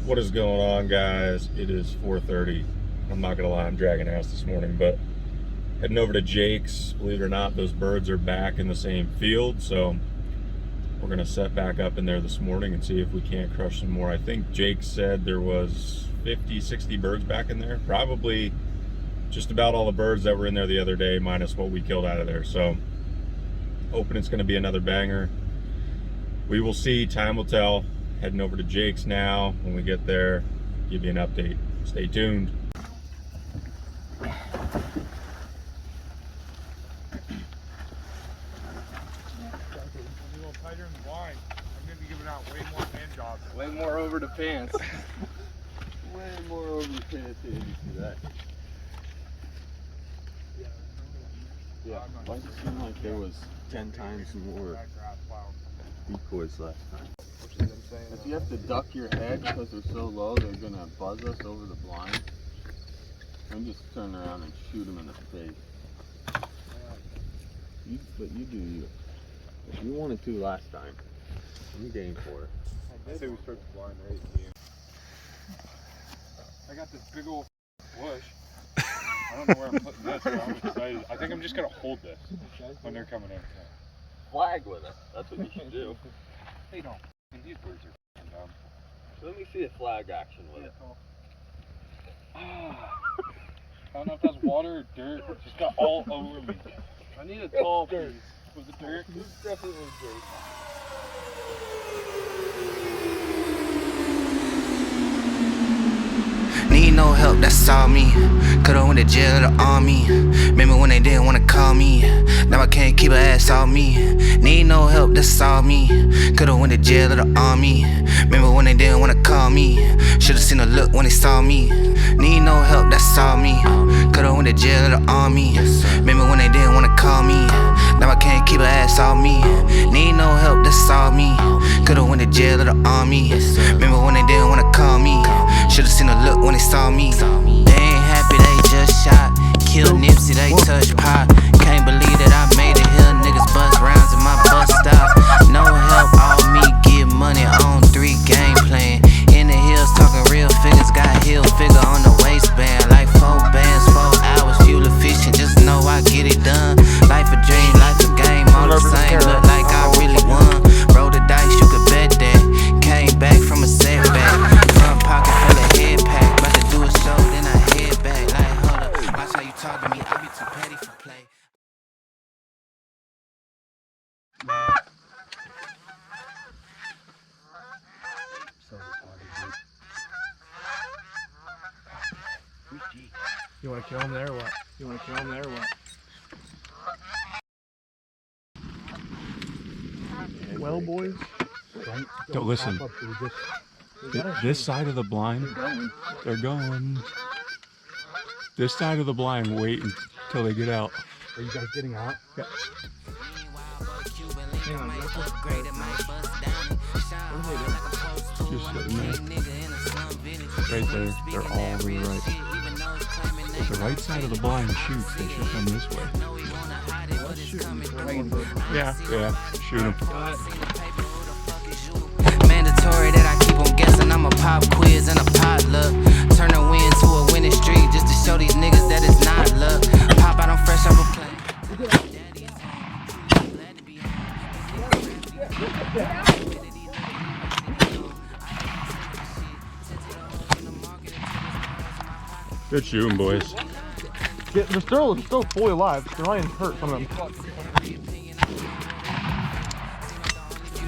What is going on, guys? It is 4:30. I'm not gonna lie, I'm dragging ass this morning, but heading over to Jake's. Believe it or not, those birds are back in the same field, so we're gonna set back up in there this morning and see if we can't crush some more. I think Jake said there was 50, 60 birds back in there. Probably just about all the birds that were in there the other day, minus what we killed out of there. So hoping it's gonna be another banger. We will see, time will tell. Heading over to Jake's now. When we get there, give you an update. Stay tuned. A little tighter in the line. I'm going to be giving out way more hand jobs. Way more over the pants. Way more over the pants. Did you see that? Yeah. Why does it seem like there was 10 times more decoys last time? If you have to duck your head because they're so low, they're going to buzz us over the blind. And just turn around and shoot them in the face. But you do you. If you wanted to last time, I'm game for it. I say we start the blind right here. I got this big old bush. I don't know where I'm putting this, but I'm excited. I think I'm just going to hold this when they're coming in. Flag with it. That's what you should do. They don't. And these birds are dumb. Let me see a flag action with it. I don't know if that's water or dirt. It just got all over me. I need a tall piece. Was it dirt? It's definitely dirt. Need no help, that's all me. Could've went to jail or the army. Remember when they didn't wanna call me. Now I can't keep her ass on me. Need no help, that's all me. Could've went to jail or the army. Remember when they didn't wanna call me. Should've seen a look when they saw me. Need no help, that's all me. Could've went to jail or the army. Remember when they didn't wanna call me. Now I can't keep her ass on me. Need no help, that's all me. Could've went to jail or the army. Remember when they didn't wanna call me. Should've seen a look when they saw me. They ain't happy, they just shot. Killed Nipsey, they touched pop. Can't believe that I made it here. Niggas bust rounds in my bus stop. No help, all me, get money on 3 game plan. In the hills, talking real figures. Got heel figure on the waistband. Like 4 bands, 4 hours, fuel efficient. Just know I get it done. Life a dream, life a game, all the same. Look like I really won. Roll the dice, you could bet that. Came back from a setback. Front pocket full of head pack. About to do a show, then I head back. Like, hold up, watch how you talk to me. I be too petty for play. You want to kill him there or what? You want to kill him there or what? Well, boys, Don't listen. This side of the blind, they're going. This side of the blind, wait until they get out. Are you guys getting out? Yeah. Just sitting there. Right there. They're all over the right. If the right side of the blind shoots, they should come this way. Yeah, shoot them. Mandatory that I keep on guessing. I'm a pop quiz and a potluck. Turn a win to a winning streak just to show these niggas that it's not luck. Pop out on fresh off a plane. Good shooting, boys. Yeah, they're still fully alive. They're not even hurt, some of them.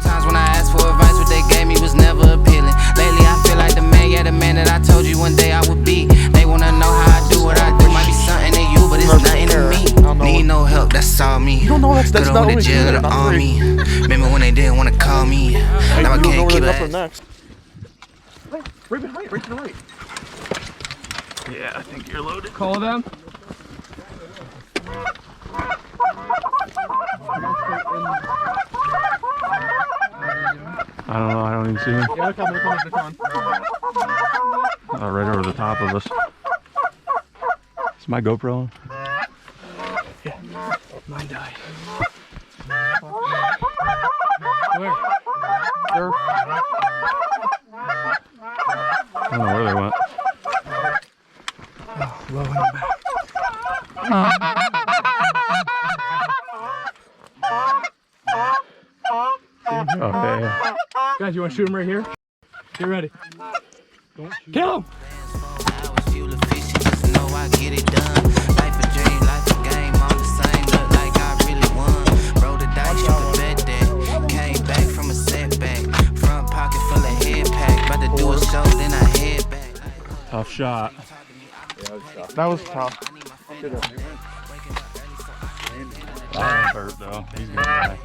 Times when I asked for advice, what they gave me was never appealing. Lately I feel like the man that I told you one day I would be. They wanna know how I do what I do. Might be something to you, but it's nothing to me. Need no help, that's all me. You don't know that's not only jail or the army. Remember when they didn't wanna call me. Now I can't keep it. Next. Right behind, right to the right. Yeah, I think you're loaded. Call them. I don't know, I don't even see him. Yeah, they're coming. Right over the top of us. Is my GoPro on? Yeah. Mine died. Where? There. don't know where they went. Oh, low in the back. Oh, yeah. Guys, you want to shoot him right here? Get ready. Don't shoot. Kill him! Tough shot. That was tough. That hurt though. He's gonna die.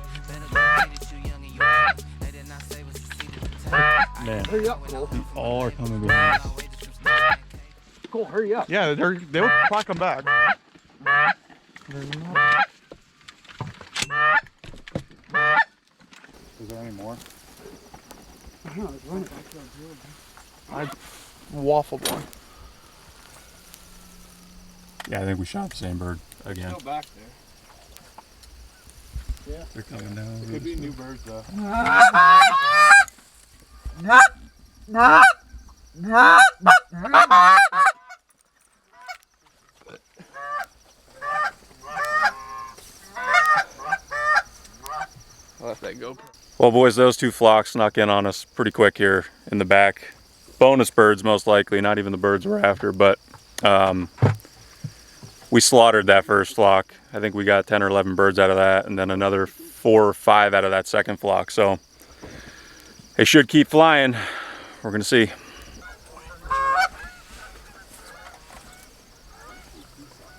Man, Hurry up, Cole. they all are coming behind us. Cole, hurry up. Yeah, they would probably come back. Is there any more? I waffled one. Yeah, I think we shot the same bird again. Go back there. Yeah. They're coming down. Could be new birds though. I'll let that go. Well, boys, those two flocks snuck in on us pretty quick here in the back. Bonus birds, most likely, not even the birds we're after, but we slaughtered that first flock. I think we got 10 or 11 birds out of that, and then another 4 or 5 out of that second flock. So they should keep flying. We're gonna see.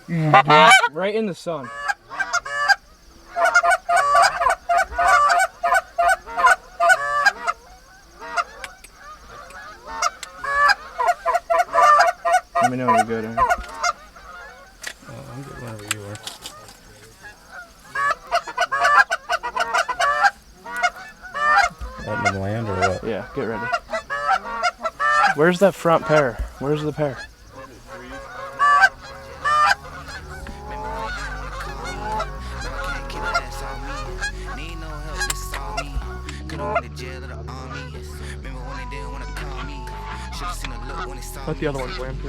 Right in the sun. Let me know when you're good. Aaron. I'm good whenever you are. Letting them land or what? Yeah, get ready. Where's that front pair? Where's the pair? Let the other ones land too.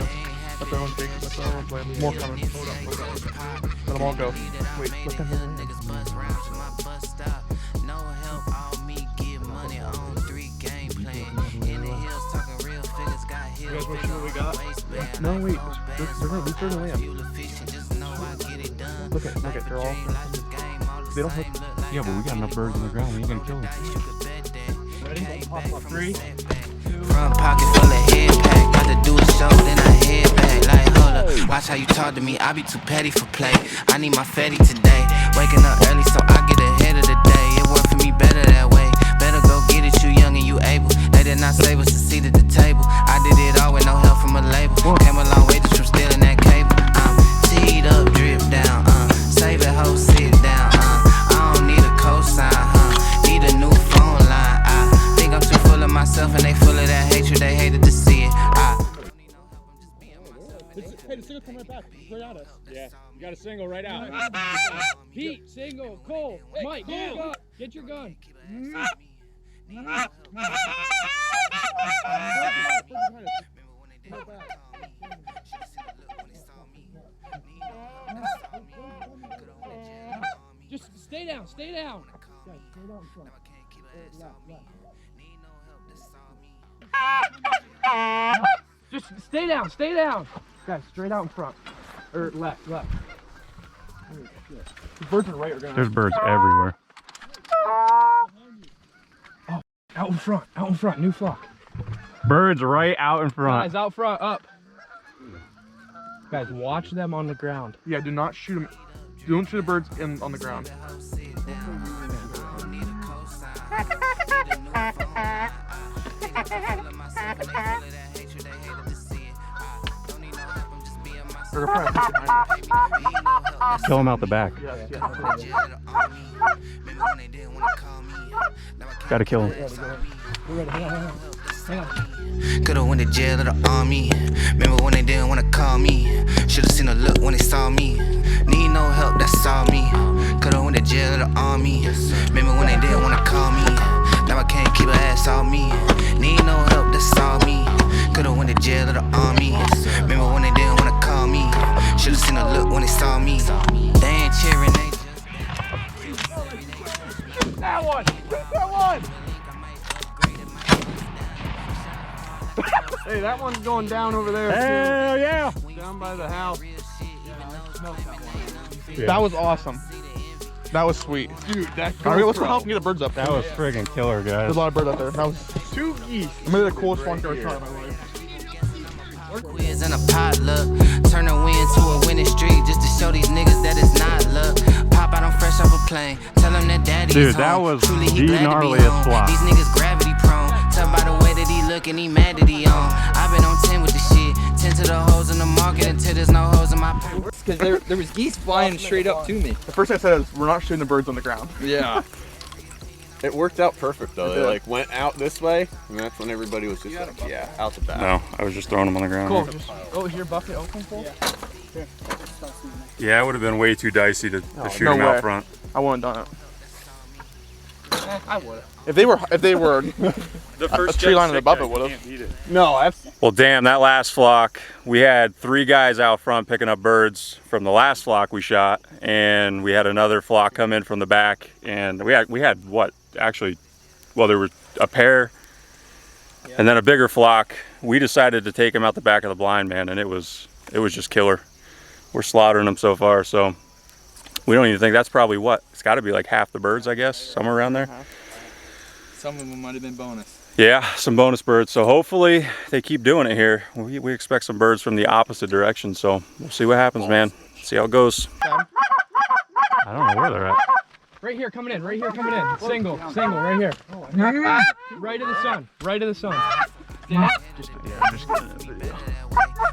Let the other ones big. Let the other ones land. More coming. Hold up. Let them all go. Wait, let them land. You guys want to see what we got? No, wait. They're gonna leap further land. Look at, they're all. They don't hook. Yeah, but we got enough birds on the ground. We ain't gonna kill them. Ready? Pop up. 3, 2. Front pocket full of head pack. About to do a show, then I head back. Like, hold up, watch how you talk to me. I be too petty for play. I need my fatty today. Waking up early so I get ahead of the day. It worked for me better that way. Better go get it, you young and you able. They did not save us a seat at the table. I did it all with no help from a label. Came a long way just from stealing that cable. Teed up, drip down, save it, ho, sit down, I don't need a cosign, need a new phone line. I think I'm too full of myself and they full of that hatred, they hated to see it. Hey, the single coming right back. Right at us. Yeah, you got a single right out. Pete, single, Cole, Mike, get your gun. Get your gun. Just stay down, stay down. Guys, stay down front. Just stay down, stay down. Guys, straight out in front. Or left. Holy shit. The birds are right. There's birds everywhere. Oh, out in front, new flock. Birds right out in front. Guys, out front, up. Guys, watch them on the ground. Yeah, do not shoot them. Don't shoot the birds on the ground. Kill them out the back. Yes. Gotta kill them. Could've went to jail or the army. Remember when they didn't wanna call me? Should've seen a look when they saw me. Need no help, that's all me. Could've went to jail or the army. Remember when they didn't wanna call me? Now I can't keep her ass on me. Need no help, that's all me. Could've went to Hey, that one's going down over there. Hell yeah! Down by the house. That was awesome. That was sweet. Dude, that Alright, let's go help get the birds up. That was friggin' killer, guys. There's a lot of birds up there. That was 2 geese. maybe the coolest one I've ever shot in my life. Quiz and a potluck. Turn a win to a winning streak just to show these niggas that it's not luck. Pop out on fresh off a plane. Tell them that daddy Dude, is that home. was Truly, he the glad to be gnarliest home. flop. These niggas gravity prone. Tell by the way that he look and he mad that he on. I've been on 10 with the shit. 10 to the hoes in the market until there's no hoes in my Because there was geese flying straight up to me. The first thing I said is, we're not shooting the birds on the ground. Yeah. It worked out perfect though. It They did. like went out this way, and that's when everybody was just like, yeah, out the back. No, I was just throwing them on the ground. Cool. Oh, is your bucket open full? Yeah, it would have been way too dicey to shoot no them out way. front. I wouldn't have done it. I would. If they were The a tree line above it would have. No, that's Well, damn, that last flock, we had 3 guys out front picking up birds from the last flock we shot, and we had another flock come in from the back, and we had what, actually, well, there was a pair, and then a bigger flock. We decided to take them out the back of the blind, man, and it was just killer. We're slaughtering them so far, so we don't even think that's probably what, it's got to be like half the birds, I guess, somewhere around there. Some of them might have been bonus. Yeah, some bonus birds. So hopefully they keep doing it here. We expect some birds from the opposite direction. So we'll see what happens, man. See how it goes. I don't know where they're at. Right here, coming in. Right here, coming in. Single, right here. Right of the sun. Right of the sun.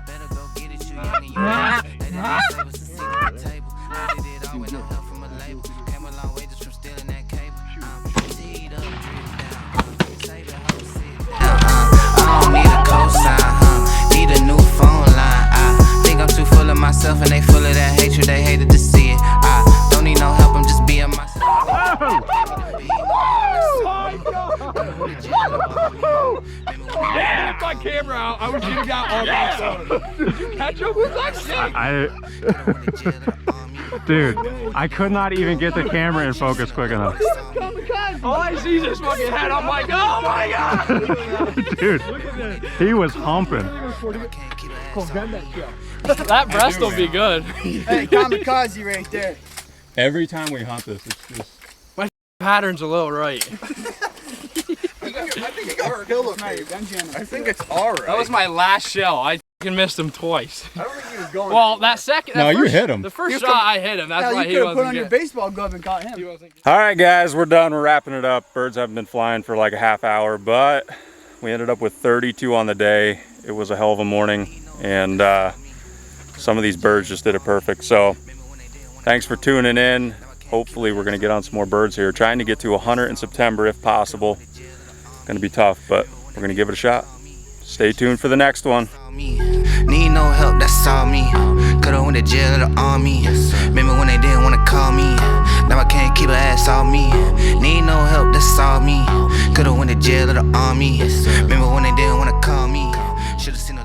Better go get it, you young and you nasty. They didn't save us a seat at the table. I did it all with no help from a label. Came a long way just from stealing that cable. Teed up, save it, hoe, sit down. I don't need a cosign, need a new phone line. I think I'm too full of myself and they full of that hatred. They hated to see it. I don't need no help, I'm just being myself. If my camera out, I wish you'd have got all that stuff. Did you catch him? Who's that shit? Dude, I could not even get the camera in focus quick enough. All I see is this fucking head. I'm like, oh my god! Dude, he was humping. That breast will be good. Hey, kamikaze right there. Every time we hunt this, it's just... Pattern's a little right. I think it's alright. That was my last shell. I fucking missed him twice. I don't think he was going. Well, that second. No, that you first, hit him. The first shot I hit him. That's why he wasn't put on your good. baseball glove and caught him. He wasn't good. All right, guys, we're done. We're wrapping it up. Birds haven't been flying for like a half hour, but we ended up with 32 on the day. It was a hell of a morning, and some of these birds just did it perfect. So thanks for tuning in. Hopefully we're going to get on some more birds here. Trying to get to 100 in September if possible. Going to be tough, but we're going to give it a shot. Stay tuned for the next one. Need no help, that's all me. Could've went to jail or the army. Remember when they didn't wanna call me? Now I can't keep her ass on me. Need no help, that's all me. Could've went to jail or the army. Remember when they didn't wanna call me? Should've seen a